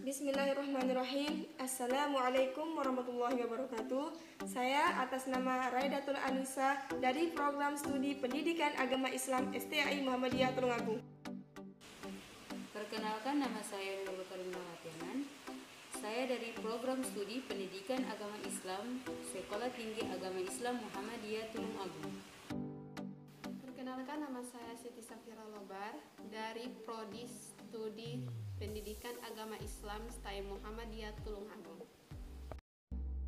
Bismillahirrahmanirrahim. Assalamualaikum warahmatullahi wabarakatuh. Saya atas nama Raidatul Anisa dari Program Studi Pendidikan Agama Islam STAI Muhammadiyah Tulungagung. Perkenalkan, nama saya Nurul Karimah Latianan. Saya dari Program Studi Pendidikan Agama Islam Sekolah Tinggi Agama Islam Muhammadiyah Tulungagung. Perkenalkan, nama saya Siti Safira Lobar dari Prodi Studi Pendidikan Agama Islam STAI Muhammadiyah Tulungagung.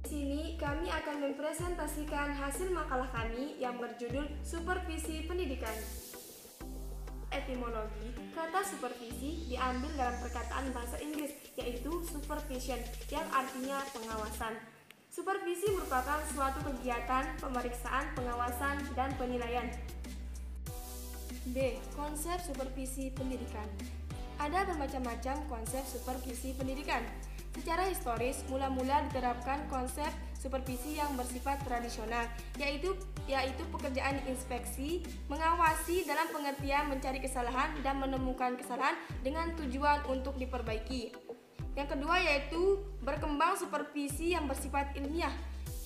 Di sini kami akan mempresentasikan hasil makalah kami yang berjudul Supervisi Pendidikan. Etimologi kata supervisi diambil dalam perkataan bahasa Inggris, yaitu supervision, yang artinya pengawasan. Supervisi merupakan suatu kegiatan pemeriksaan, pengawasan, dan penilaian. B. Konsep supervisi pendidikan. Ada bermacam-macam konsep supervisi pendidikan. Secara historis, mula-mula diterapkan konsep supervisi yang bersifat tradisional, yaitu pekerjaan inspeksi, mengawasi dalam pengertian mencari kesalahan dan menemukan kesalahan dengan tujuan untuk diperbaiki. Yang kedua yaitu berkembang supervisi yang bersifat ilmiah,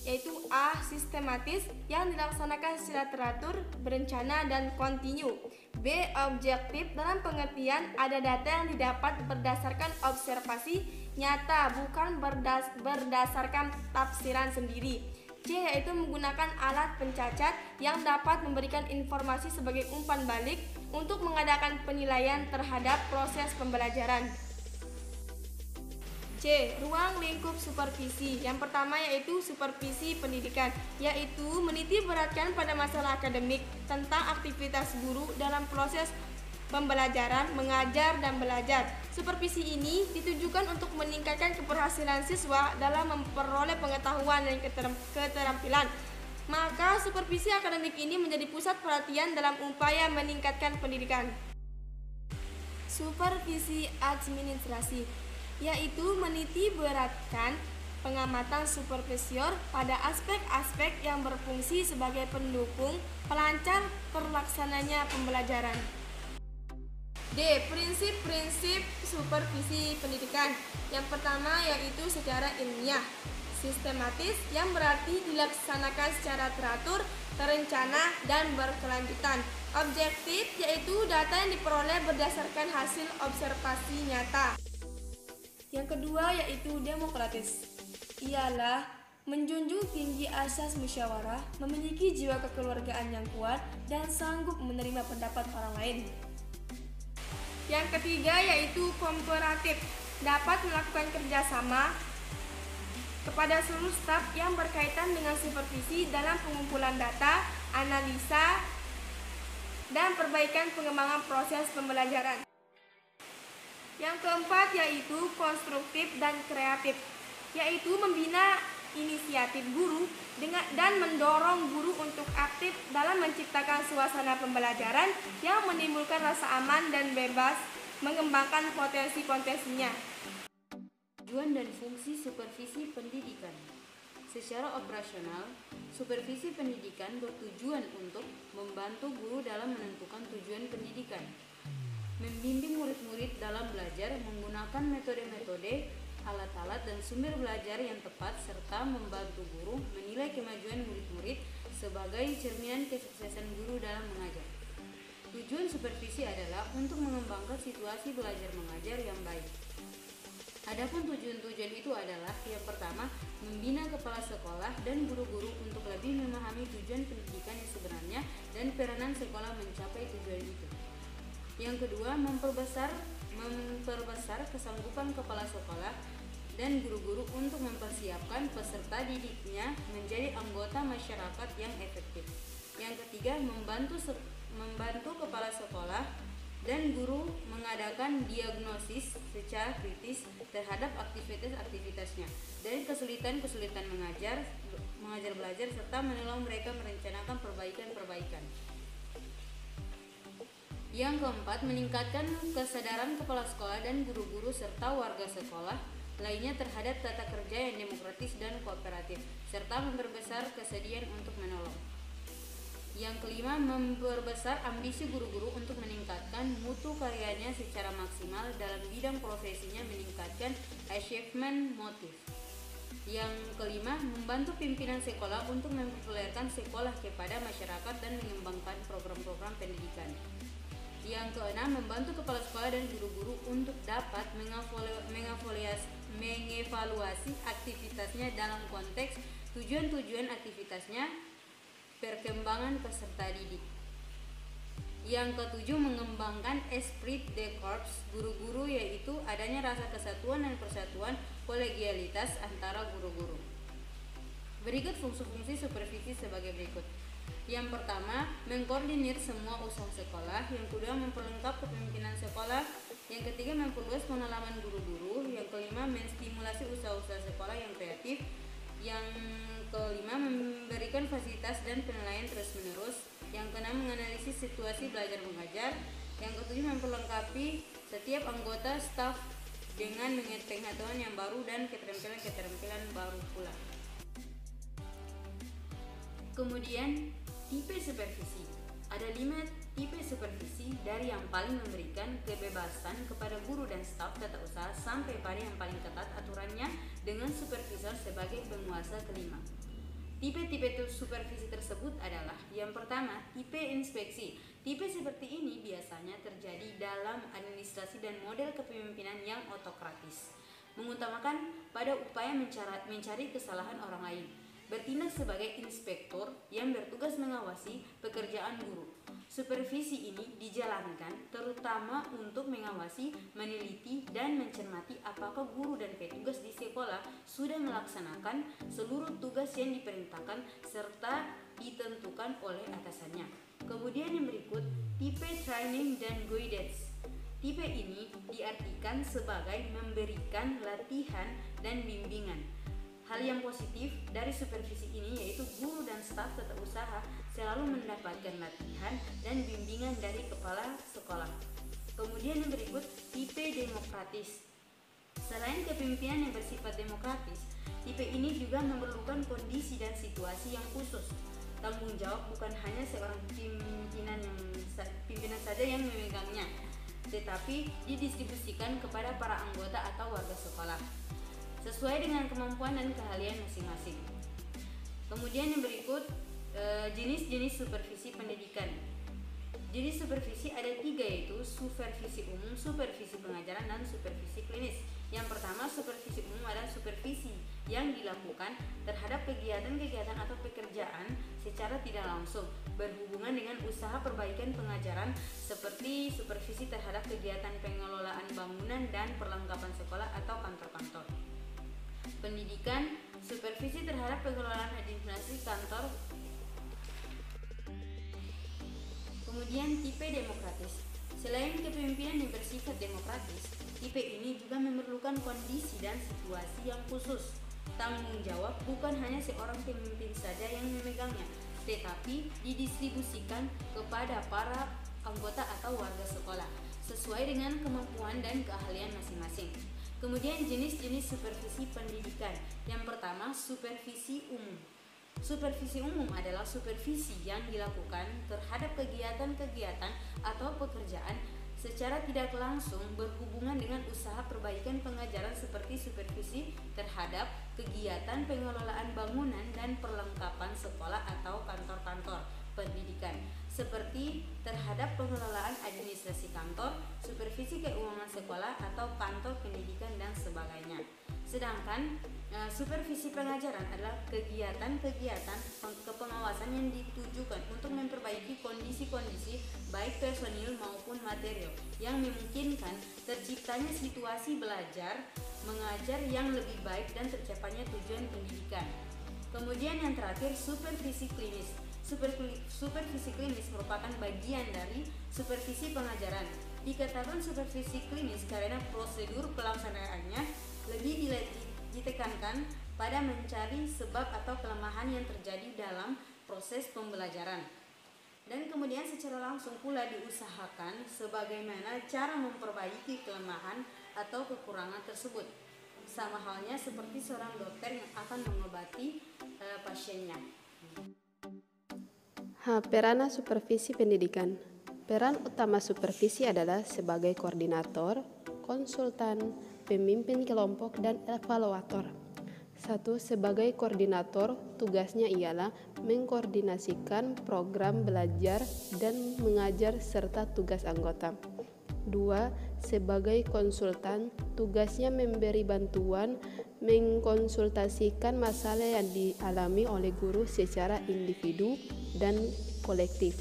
yaitu A. Sistematis yang dilaksanakan secara teratur, berencana, dan kontinu. B. Objektif dalam pengertian ada data yang didapat berdasarkan observasi nyata, bukan berdasarkan tafsiran sendiri. C. Yaitu menggunakan alat pencacat yang dapat memberikan informasi sebagai umpan balik untuk mengadakan penilaian terhadap proses pembelajaran. C. Ruang lingkup supervisi. Yang pertama yaitu supervisi pendidikan, yaitu meniti beratkan pada masalah akademik tentang aktivitas guru dalam proses pembelajaran, mengajar, dan belajar. Supervisi ini ditujukan untuk meningkatkan keberhasilan siswa dalam memperoleh pengetahuan dan keterampilan. Maka supervisi akademik ini menjadi pusat perhatian dalam upaya meningkatkan pendidikan. Supervisi administrasi, yaitu meniti beratkan pengamatan supervisor pada aspek-aspek yang berfungsi sebagai pendukung pelancar terlaksananya pembelajaran. D. Prinsip-prinsip supervisi pendidikan. Yang pertama yaitu secara ilmiah, sistematis yang berarti dilaksanakan secara teratur, terencana, dan berkelanjutan. Objektif yaitu data yang diperoleh berdasarkan hasil observasi nyata. Yang kedua yaitu demokratis, ialah menjunjung tinggi asas musyawarah, memiliki jiwa kekeluargaan yang kuat, dan sanggup menerima pendapat orang lain. Yang ketiga yaitu kooperatif, dapat melakukan kerjasama kepada seluruh staf yang berkaitan dengan supervisi dalam pengumpulan data, analisa, dan perbaikan pengembangan proses pembelajaran. Yang keempat yaitu konstruktif dan kreatif, yaitu membina inisiatif guru dan mendorong guru untuk aktif dalam menciptakan suasana pembelajaran yang menimbulkan rasa aman dan bebas mengembangkan potensi-potensinya. Tujuan dan fungsi supervisi pendidikan. Secara operasional, supervisi pendidikan bertujuan untuk membantu guru dalam menentukan tujuan pendidikan, membimbing murid-murid dalam belajar menggunakan metode-metode, alat-alat, dan sumber belajar yang tepat, serta membantu guru menilai kemajuan murid-murid sebagai cerminan kesuksesan guru dalam mengajar. Tujuan supervisi adalah untuk mengembangkan situasi belajar mengajar yang baik. Adapun tujuan-tujuan itu adalah: yang pertama, membina kepala sekolah dan guru-guru untuk lebih memahami tujuan pendidikan yang sebenarnya dan peranan sekolah mencapai tujuan itu. Yang kedua, memperbesar kesanggupan kepala sekolah dan guru-guru untuk mempersiapkan peserta didiknya menjadi anggota masyarakat yang efektif. Yang ketiga, membantu kepala sekolah dan guru mengadakan diagnosis secara kritis terhadap aktivitas-aktivitasnya dan kesulitan-kesulitan mengajar belajar, serta menolong mereka merencanakan perbaikan-perbaikan. Yang keempat, meningkatkan kesadaran kepala sekolah dan guru-guru serta warga sekolah lainnya terhadap tata kerja yang demokratis dan kooperatif, serta memperbesar kesediaan untuk menolong. Yang kelima, memperbesar ambisi guru-guru untuk meningkatkan mutu karyanya secara maksimal dalam bidang profesinya, meningkatkan achievement motif. Yang kelima, membantu pimpinan sekolah untuk mempopulerkan sekolah kepada masyarakat dan mengembangkan program-program pendidikan. Yang keenam, membantu kepala sekolah dan guru-guru untuk dapat mengevaluasi aktivitasnya dalam konteks tujuan-tujuan aktivitasnya, perkembangan peserta didik. Yang ketujuh, mengembangkan esprit de corps guru-guru, yaitu adanya rasa kesatuan dan persatuan, kolegialitas antara guru-guru. Berikut fungsi-fungsi supervisi sebagai berikut. Yang pertama, mengkoordinir semua usaha sekolah. Yang kedua, memperlengkap kepemimpinan sekolah. Yang ketiga, memperluas pengalaman guru-guru. Yang kelima, menstimulasi usaha-usaha sekolah yang kreatif. Yang kelima, memberikan fasilitas dan penilaian terus-menerus. Yang keenam, menganalisis situasi belajar mengajar. Yang ketujuh, memperlengkapi setiap anggota staf dengan pengetahuan yang baru dan keterampilan baru pula. Kemudian, tipe supervisi. Ada 5 tipe supervisi, dari yang paling memberikan kebebasan kepada guru dan staf tata usaha sampai pada yang paling ketat aturannya dengan supervisor sebagai penguasa kelima. Tipe-tipe supervisi tersebut adalah: yang pertama, tipe inspeksi. Tipe seperti ini biasanya terjadi dalam administrasi dan model kepemimpinan yang otokratis, mengutamakan pada upaya mencari kesalahan orang lain, bertindak sebagai inspektor yang bertugas mengawasi pekerjaan guru. Supervisi ini dijalankan terutama untuk mengawasi, meneliti, dan mencermati apakah guru dan petugas di sekolah sudah melaksanakan seluruh tugas yang diperintahkan serta ditentukan oleh atasannya. Kemudian yang berikut, tipe training dan guidance. Tipe ini diartikan sebagai memberikan latihan dan bimbingan. Hal yang positif dari supervisi ini yaitu guru dan staf tata usaha selalu mendapatkan latihan dan bimbingan dari kepala sekolah. Kemudian yang berikut, tipe demokratis. Selain kepemimpinan yang bersifat demokratis, tipe ini juga memerlukan kondisi dan situasi yang khusus. Tanggung jawab bukan hanya seorang pimpinan saja yang memegangnya, tetapi didistribusikan kepada para anggota atau warga sekolah sesuai dengan kemampuan dan keahlian masing-masing. Kemudian yang berikut, jenis-jenis supervisi pendidikan. Jenis supervisi ada 3, yaitu supervisi umum, supervisi pengajaran, dan supervisi klinis. Yang pertama, supervisi umum adalah supervisi yang dilakukan terhadap kegiatan-kegiatan atau pekerjaan secara tidak langsung berhubungan dengan usaha perbaikan pengajaran, seperti supervisi terhadap kegiatan pengelolaan bangunan dan perlengkapan sekolah atau kantor-kantor. Pendidikan, supervisi terhadap pengelolaan administrasi kantor. Kemudian tipe demokratis. Selain kepemimpinan yang bersifat demokratis, tipe ini juga memerlukan kondisi dan situasi yang khusus. Tanggung jawab bukan hanya seorang pemimpin saja yang memegangnya, tetapi didistribusikan kepada para anggota atau warga sekolah sesuai dengan kemampuan dan keahlian masing-masing. Kemudian jenis-jenis supervisi pendidikan. Yang pertama, supervisi umum. Supervisi umum adalah supervisi yang dilakukan terhadap kegiatan-kegiatan atau pekerjaan secara tidak langsung berhubungan dengan usaha perbaikan pengajaran, seperti supervisi terhadap kegiatan pengelolaan bangunan dan perlengkapan sekolah atau kantor-kantor pendidikan, seperti terhadap pengelolaan administrasi kantor, supervisi keuangan sekolah atau kantor pendidikan, dan sebagainya. Sedangkan supervisi pengajaran adalah kegiatan-kegiatan kepengawasan yang ditujukan untuk memperbaiki kondisi-kondisi baik personil maupun material yang memungkinkan terciptanya situasi belajar mengajar yang lebih baik dan tercapainya tujuan pendidikan. Kemudian yang terakhir, supervisi klinis. Supervisi klinis merupakan bagian dari supervisi pengajaran. Dikatakan supervisi klinis karena prosedur pelaksanaannya lebih ditekankan pada mencari sebab atau kelemahan yang terjadi dalam proses pembelajaran. Dan kemudian secara langsung pula diusahakan sebagaimana cara memperbaiki kelemahan atau kekurangan tersebut. Sama halnya seperti seorang dokter yang akan mengobati pasiennya. Peranan supervisi pendidikan. Peran utama supervisi adalah sebagai koordinator, konsultan, pemimpin kelompok, dan evaluator. 1. Sebagai koordinator, tugasnya ialah mengkoordinasikan program belajar dan mengajar serta tugas anggota. 2. Sebagai konsultan, tugasnya memberi bantuan, mengkonsultasikan masalah yang dialami oleh guru secara individu dan kolektif.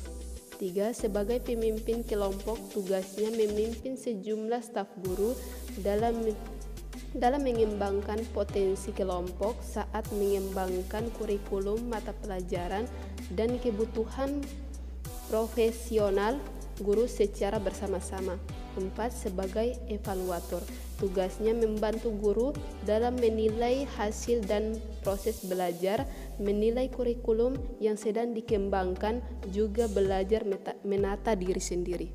3. Sebagai pemimpin kelompok, tugasnya memimpin sejumlah staf guru dalam mengembangkan potensi kelompok saat mengembangkan kurikulum mata pelajaran dan kebutuhan profesional guru secara bersama-sama. 4. Sebagai evaluator, tugasnya membantu guru dalam menilai hasil dan proses belajar, menilai kurikulum yang sedang dikembangkan, juga belajar menata diri sendiri.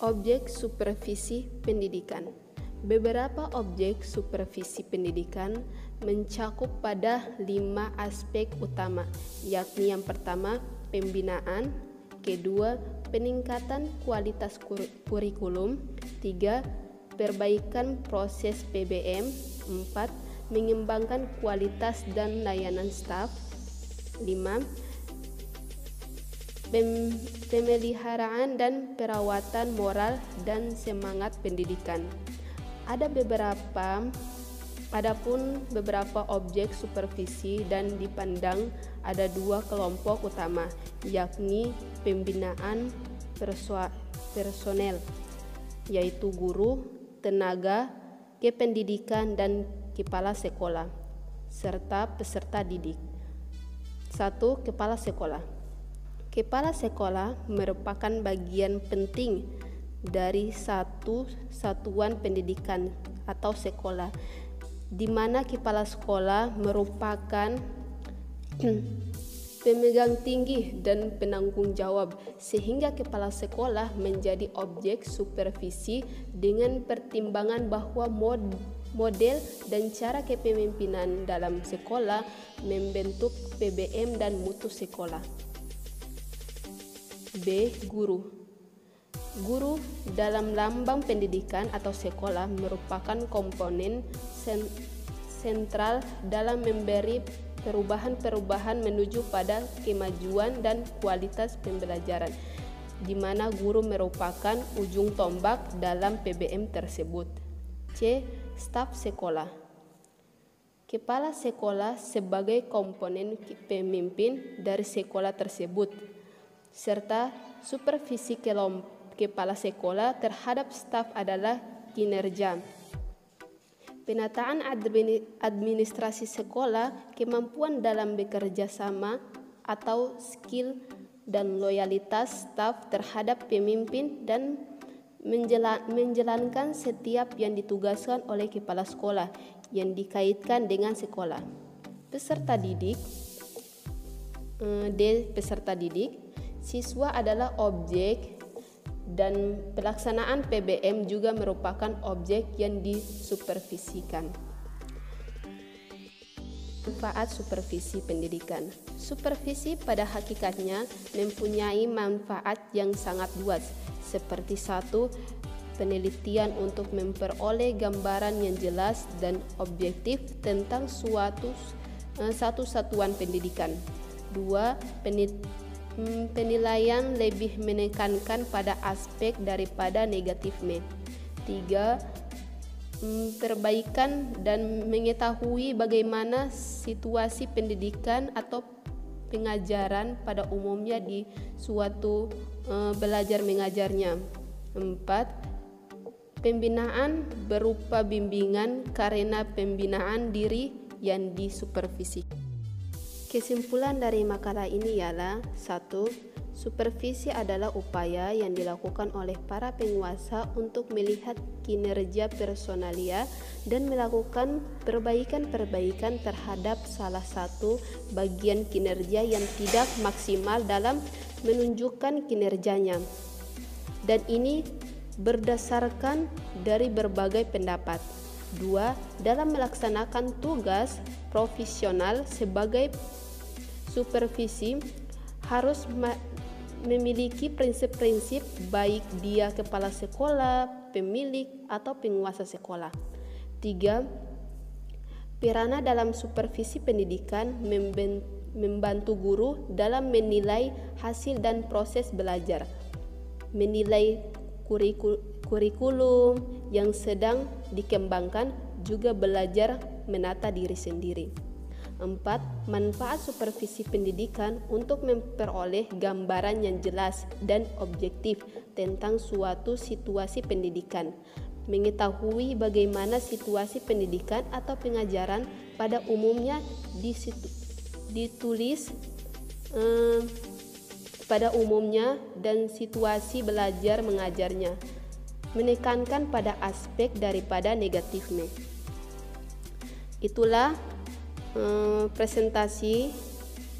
Objek supervisi pendidikan. Beberapa objek supervisi pendidikan mencakup pada 5 aspek utama, yakni yang pertama, pembinaan, kedua, peningkatan kualitas kurikulum, 3, perbaikan proses PBM, 4, mengembangkan kualitas dan layanan staf, 5, pemeliharaan dan perawatan moral dan semangat pendidikan. Adapun beberapa objek supervisi dan dipandang ada 2 kelompok utama, yakni pembinaan personel, yaitu guru, tenaga kependidikan dan kepala sekolah, serta peserta didik. 1. Kepala sekolah. Kepala sekolah merupakan bagian penting dari satu satuan pendidikan atau sekolah, di mana kepala sekolah merupakan pemegang tinggi dan penanggung jawab, sehingga kepala sekolah menjadi objek supervisi dengan pertimbangan bahwa model dan cara kepemimpinan dalam sekolah membentuk PBM dan mutu sekolah. B. Guru dalam lambang pendidikan atau sekolah merupakan komponen sentral dalam memberi perubahan-perubahan menuju pada kemajuan dan kualitas pembelajaran, di mana guru merupakan ujung tombak dalam PBM tersebut. C. Staf sekolah. Kepala sekolah sebagai komponen pemimpin dari sekolah tersebut, serta supervisi kepala sekolah terhadap staf adalah kinerja, penataan administrasi sekolah, kemampuan dalam bekerja sama atau skill dan loyalitas staf terhadap pemimpin, dan menjalankan setiap yang ditugaskan oleh kepala sekolah yang dikaitkan dengan sekolah. Peserta didik. D. Peserta didik. Siswa adalah objek dan pelaksanaan PBM juga merupakan objek yang disupervisikan. Manfaat supervisi pendidikan. Supervisi pada hakikatnya mempunyai manfaat yang sangat luas, seperti 1. Penelitian untuk memperoleh gambaran yang jelas dan objektif tentang satu satuan pendidikan. 2. Penilaian lebih menekankan pada aspek daripada negatifnya. 3. Perbaikan dan mengetahui bagaimana situasi pendidikan atau pengajaran pada umumnya di suatu belajar mengajarnya. 4. Pembinaan berupa bimbingan karena pembinaan diri yang disupervisi. Kesimpulan dari makalah ini ialah 1. Supervisi adalah upaya yang dilakukan oleh para penguasa untuk melihat kinerja personalia dan melakukan perbaikan-perbaikan terhadap salah satu bagian kinerja yang tidak maksimal dalam menunjukkan kinerjanya. Dan ini berdasarkan dari berbagai pendapat. 2. Dalam melaksanakan tugas profesional sebagai supervisi harus memiliki prinsip-prinsip baik dia kepala sekolah, pemilik, atau penguasa sekolah. 3. Peranan dalam supervisi pendidikan membantu guru dalam menilai hasil dan proses belajar, menilai kurikulum yang sedang dikembangkan, juga belajar menata diri sendiri. 4. Manfaat supervisi pendidikan untuk memperoleh gambaran yang jelas dan objektif tentang suatu situasi pendidikan, mengetahui bagaimana situasi pendidikan atau pengajaran pada umumnya ditulis pada umumnya dan situasi belajar mengajarnya, menekankan pada aspek daripada negatifnya. Itulah presentasi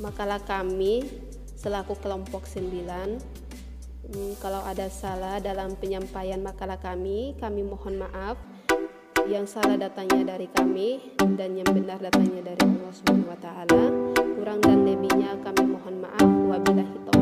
makalah kami selaku kelompok 9. Kalau ada salah dalam penyampaian makalah kami mohon maaf. Yang salah datanya dari kami dan yang benar datanya dari Allah Subhanahu wa taala. Kurang dan lebihnya kami mohon maaf. Wabillahi taufiq.